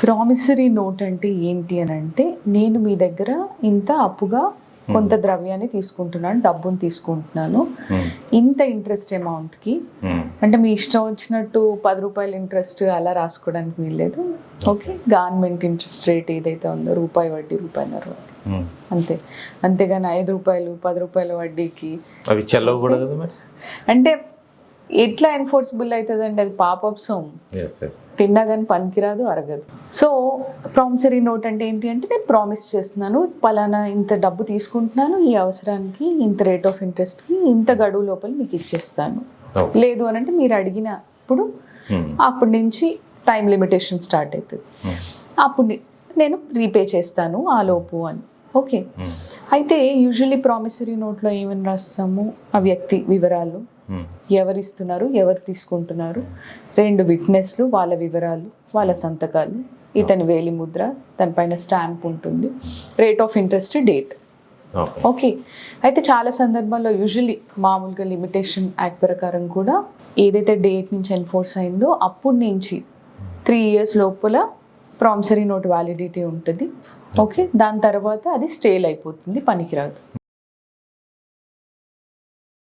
Promissory note అంటే ఏంటి అని అంటే, నేను మీ దగ్గర ఇంత అప్పుగా కొంత ద్రవ్యాన్ని తీసుకుంటున్నాను, డబ్బును తీసుకుంటున్నాను, ఇంత ఇంట్రెస్ట్ అమౌంట్కి. అంటే మీ ఇష్టం వచ్చినట్టు 10 రూపాయల ఇంట్రెస్ట్ అలా రాసుకోవడానికి వీల్లేదు. ఓకే, గవర్నమెంట్ ఇంట్రెస్ట్ రేట్ ఏదైతే ఉందో రూపాయి వడ్డీ, రూపాయిన్నర వడ్డీ, అంతే. అంతేగాని 5 రూపాయలు 10 రూపాయల వడ్డీకి అవి చెల్లవు కూడా కదా మరి. అంటే ఎట్లా ఎన్ఫోర్సిబుల్ అవుతుంది అండి? అది పాపప్ సోమ్, తిన్నా కానీ పనికిరాదు, అరగదు. సో ప్రామిసరీ నోట్ అంటే ఏంటి అంటే, నేను ప్రామిస్ చేస్తున్నాను పలానా ఇంత డబ్బు తీసుకుంటున్నాను, ఈ అవసరానికి ఇంత రేట్ ఆఫ్ ఇంట్రెస్ట్కి ఇంత గడువు లోపల మీకు ఇచ్చేస్తాను. లేదు అని అంటే మీరు అడిగినప్పుడు అప్పటి నుంచి టైం లిమిటేషన్ స్టార్ట్ అవుతుంది. అప్పుడు నేను రీపే చేస్తాను ఆ లోపు అని. ఓకే, అయితే యూజువల్లీ ప్రామిసరీ నోట్లో ఏమని రాస్తాము? ఆ వ్యక్తి వివరాలు, ఎవరు ఇస్తున్నారు, ఎవరు తీసుకుంటున్నారు, 2 విట్నెస్లు, వాళ్ళ వివరాలు, వాళ్ళ సంతకాలు, ఇతని వేలి ముద్ర, దానిపైన స్టాంప్ ఉంటుంది, rate of interest, date. Okay, అయితే చాలా సందర్భాల్లో యూజువల్లీ మామూలుగా లిమిటేషన్ యాక్ట్ ప్రకారం కూడా ఏదైతే డేట్ నుంచి ఎన్ఫోర్స్ అయిందో అప్పటి నుంచి 3 years లోపల ప్రామిసరీ నోట్ వ్యాలిడిటీ ఉంటుంది. ఓకే, దాని తర్వాత అది స్టేల్ అయిపోతుంది, పనికిరాదు.